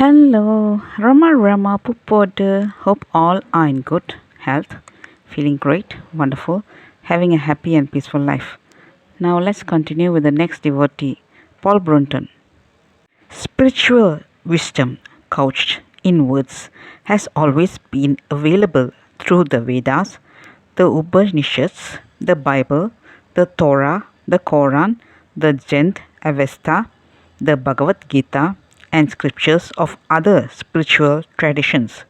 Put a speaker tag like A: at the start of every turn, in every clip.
A: Hello, Rama Pupodu. Hope all are in good health, feeling great, wonderful, having a happy and peaceful life. Now let's continue with the next devotee, Paul Brunton. Spiritual wisdom, couched in words, has always been available through the Vedas, the Upanishads, the Bible, the Torah, the Quran, the Jend Avesta, the Bhagavad Gita, and scriptures of other spiritual traditions.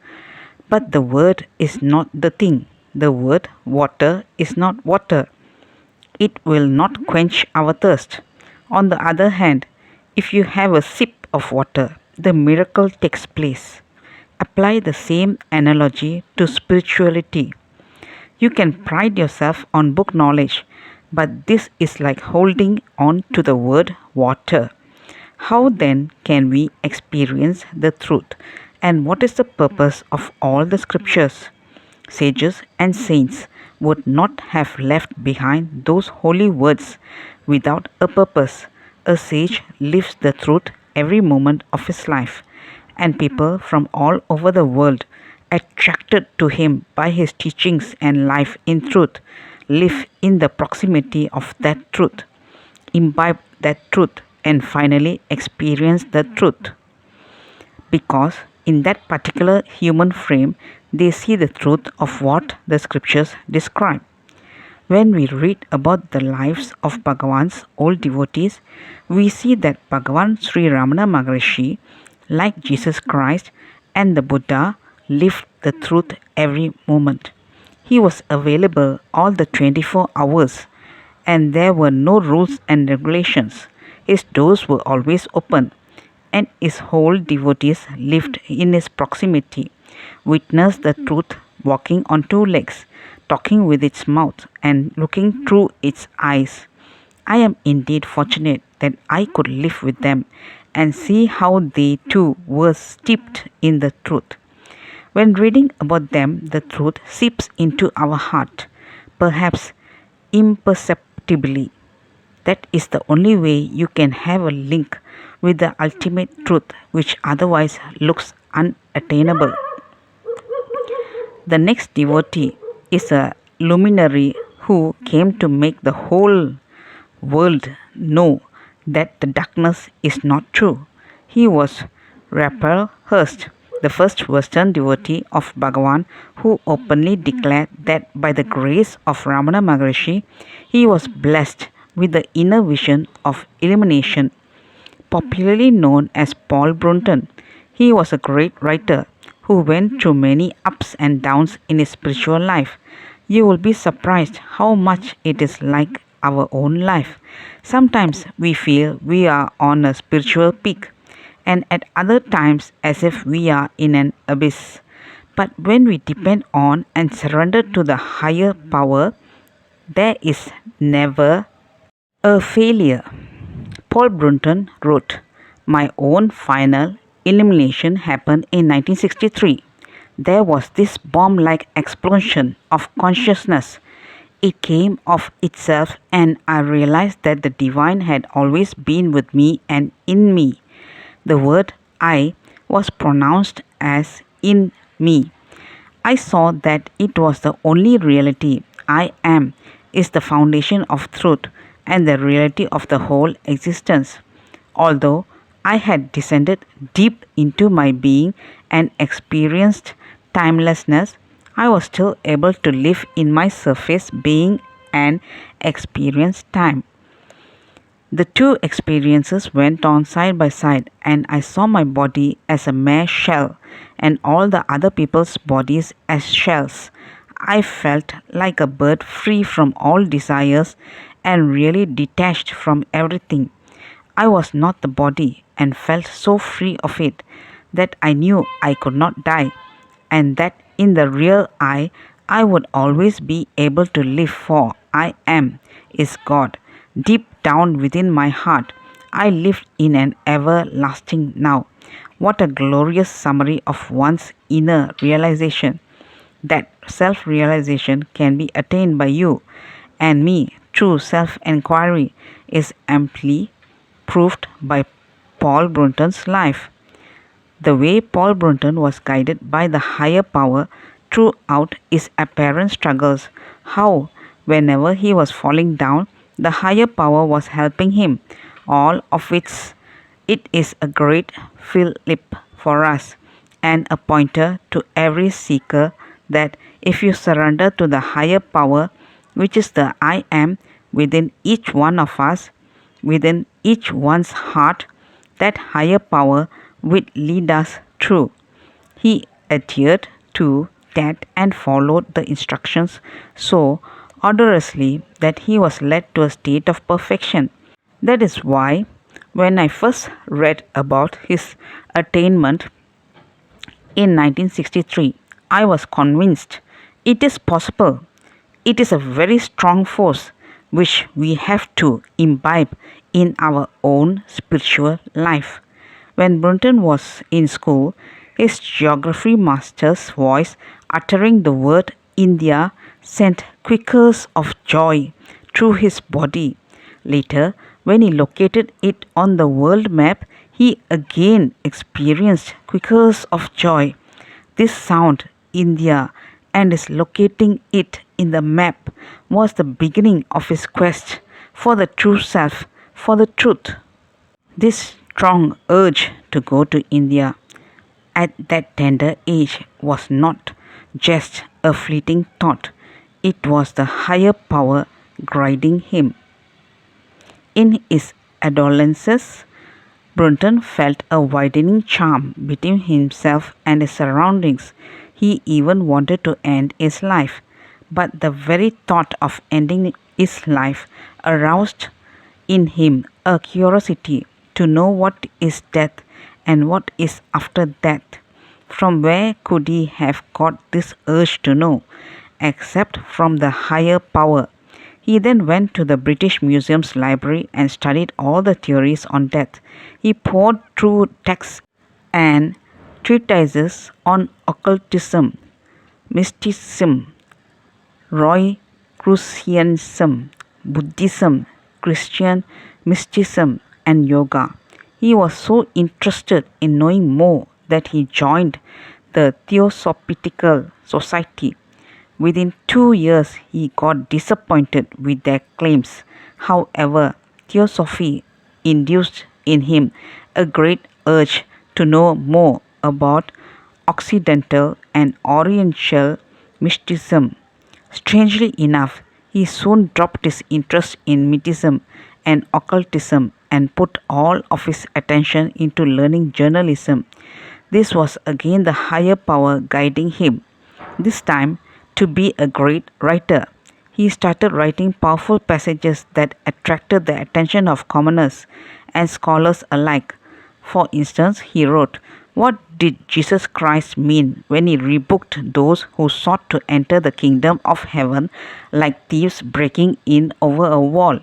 A: But the word is not the thing. The word water is not water. It will not quench our thirst. On the other hand, if you have a sip of water, the miracle takes place. Apply the same analogy to spirituality. You can pride yourself on book knowledge, but this is like holding on to the word water. How then can we experience the truth? And what is the purpose of all the scriptures? Sages and saints would not have left behind those holy words without a purpose. A sage lives the truth every moment of his life, and people from all over the world, attracted to him by his teachings and life in truth, live in the proximity of that truth, imbibe that truth, and finally experience the truth. Because in that particular human frame, they see the truth of what the scriptures describe. When we read about the lives of Bhagavan's old devotees, we see that Bhagavan Sri Ramana Maharishi, like Jesus Christ and the Buddha, lived the truth every moment. He was available all the 24 hours, and there were no rules and regulations. His doors were always open, and his whole devotees lived in his proximity, witnessed the truth walking on two legs, talking with its mouth, and looking through its eyes. I am indeed fortunate that I could live with them and see how they too were steeped in the truth. When reading about them, the truth seeps into our heart, perhaps imperceptibly. That is the only way you can have a link with the ultimate truth, which otherwise looks unattainable. The next devotee is a luminary who came to make the whole world know that the darkness is not true. He was Raphael Hurst, the first Western devotee of Bhagavan, who openly declared that by the grace of Ramana Maharishi, he was blessed with the inner vision of illumination. Popularly known as Paul Brunton, he was a great writer who went through many ups and downs in his spiritual life. You will be surprised how much it is like our own life. Sometimes we feel we are on a spiritual peak, and at other times as if we are in an abyss. But when we depend on and surrender to the higher power, there is never a failure. Paul Brunton wrote, "My own final illumination happened in 1963. There was this bomb-like explosion of consciousness. It came of itself, and I realized that the divine had always been with me and in me. The word I was pronounced as in me. I saw that it was the only reality. I am is the foundation of truth and the reality of the whole existence. Although I had descended deep into my being and experienced timelessness, I was still able to live in my surface being and experience time. The two experiences went on side by side, and I saw my body as a mere shell and all the other people's bodies as shells. I felt like a bird free from all desires and really detached from everything. I was not the body and felt so free of it that I knew I could not die, and that in the real I would always be able to live, for I am is God. Deep down within my heart, I lived in an everlasting now." What a glorious summary of one's inner realization. That self-realization can be attained by you and me through self-enquiry is amply proved by Paul Brunton's life. The way Paul Brunton was guided by the higher power throughout his apparent struggles, how, whenever he was falling down, the higher power was helping him, all of which it is a great fillip for us and a pointer to every seeker that if you surrender to the higher power, which is the I am within each one of us, within each one's heart, that higher power will lead us through. He adhered to that and followed the instructions so odorously that he was led to a state of perfection. That is why, when I first read about his attainment in 1963, I was convinced it is possible. It is a very strong force which we have to imbibe in our own spiritual life. When Brunton was in school, his geography master's voice uttering the word India sent quakers of joy through his body. Later, when he located it on the world map, he again experienced quakers of joy. This sound, India, and his locating it in the map was the beginning of his quest for the true self, for the truth. This strong urge to go to India at that tender age was not just a fleeting thought, it was the higher power guiding him. In his adolescence, Brunton felt a widening charm between himself and his surroundings. He even wanted to end his life, but the very thought of ending his life aroused in him a curiosity to know what is death and what is after death. From where could he have got this urge to know, except from the higher power? He then went to the British Museum's library and studied all the theories on death. He pored through texts and treatises on occultism, mysticism, Rosicrucianism, Buddhism, Christian mysticism, and yoga. He was so interested in knowing more that he joined the Theosophical Society. Within 2 years, he got disappointed with their claims. However, Theosophy induced in him a great urge to know more about Occidental and Oriental mysticism. Strangely enough, he soon dropped his interest in mysticism and occultism and put all of his attention into learning journalism. This was again the higher power guiding him, this time to be a great writer. He started writing powerful passages that attracted the attention of commoners and scholars alike. For instance, he wrote, "What did Jesus Christ mean when he rebuked those who sought to enter the kingdom of heaven like thieves breaking in over a wall?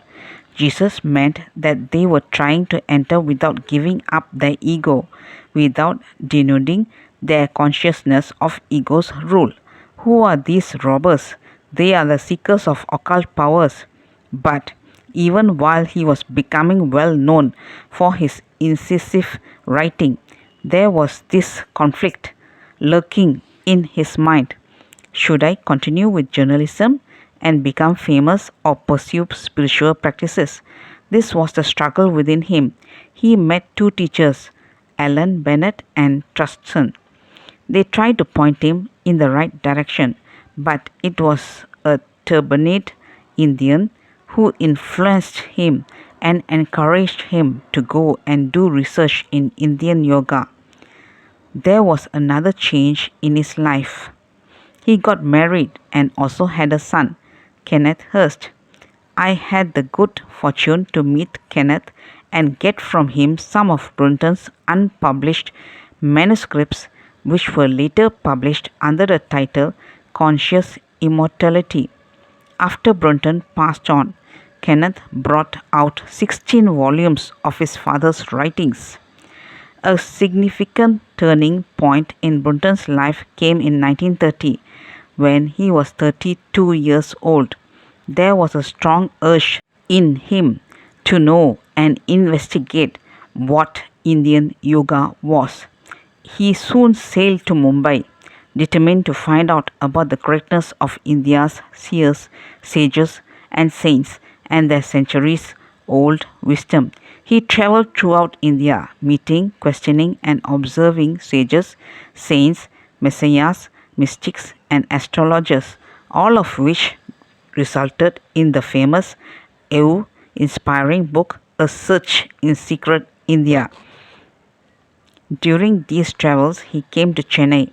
A: Jesus meant that they were trying to enter without giving up their ego, without denuding their consciousness of ego's rule. Who are these robbers? They are the seekers of occult powers." But even while he was becoming well known for his incisive writing, there was this conflict lurking in his mind. Should I continue with journalism and become famous or pursue spiritual practices? This was the struggle within him. He met two teachers, Alan Bennett and Truston. They tried to point him in the right direction, but it was a turbaned Indian who influenced him and encouraged him to go and do research in Indian yoga. There was another change in his life. He got married and also had a son, Kenneth Hurst. I had the good fortune to meet Kenneth and get from him some of Brunton's unpublished manuscripts, which were later published under the title Conscious Immortality. After Brunton passed on, Kenneth brought out 16 volumes of his father's writings. A significant turning point in Brunton's life came in 1930, when he was 32 years old. There was a strong urge in him to know and investigate what Indian yoga was. he soon sailed to Mumbai, determined to find out about the greatness of India's seers, sages, and saints and their centuries old wisdom. He traveled throughout India, meeting, questioning, and observing sages, saints, messiahs, mystics, and astrologers, all of which resulted in the famous inspiring book, A Search in Secret India. During these travels, he came to Chennai.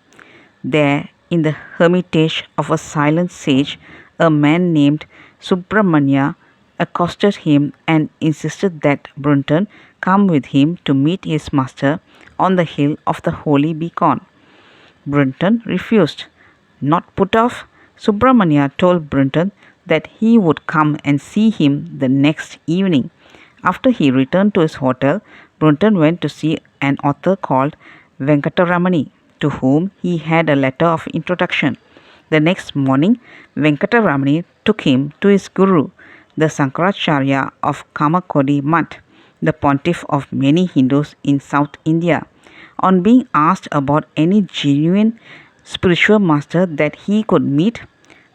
A: There, in the hermitage of a silent sage, a man named Subramanya accosted him and insisted that Brunton come with him to meet his master on the hill of the Holy Beacon. Brunton refused. Not put off, Subramanya told Brunton that he would come and see him the next evening. After he returned to his hotel, Brunton went to see an author called Venkataramani, to whom he had a letter of introduction. The next morning, Venkataramani took him to his guru, the Sankaracharya of Kamakodi Mutt, the pontiff of many Hindus in South India. On being asked about any genuine spiritual master that he could meet,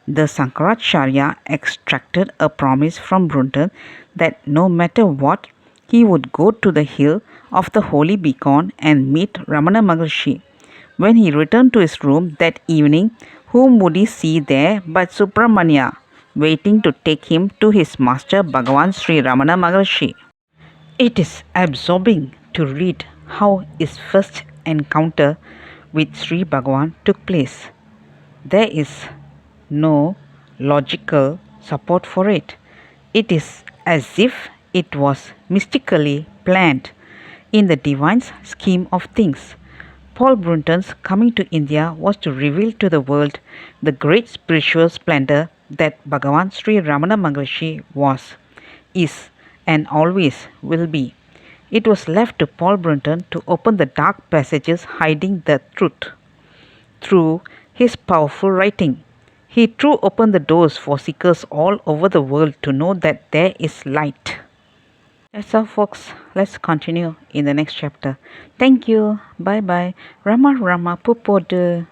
A: the Sankaracharya extracted a promise from Brunton that no matter what, he would go to the hill of the Holy Beacon and meet Ramana Maharshi. When he returned to his room that evening, whom would he see there but Subramanya, waiting to take him to his master Bhagavan Sri Ramana Maharshi? It is absorbing to read how his first encounter with Sri Bhagavan took place. There is no logical support for it. It is as if it was mystically planned in the divine scheme of things. Paul Brunton's coming to India was to reveal to the world the great spiritual splendor that Bhagavan Sri Ramana Maharshi was, is, and always will be. It was left to Paul Brunton to open the dark passages hiding the truth. Through his powerful writing, he threw open the doors for seekers all over the world to know that there is light. That's all, folks. Let's continue in the next chapter. Thank you. Bye bye. Rama Rama Pupodu.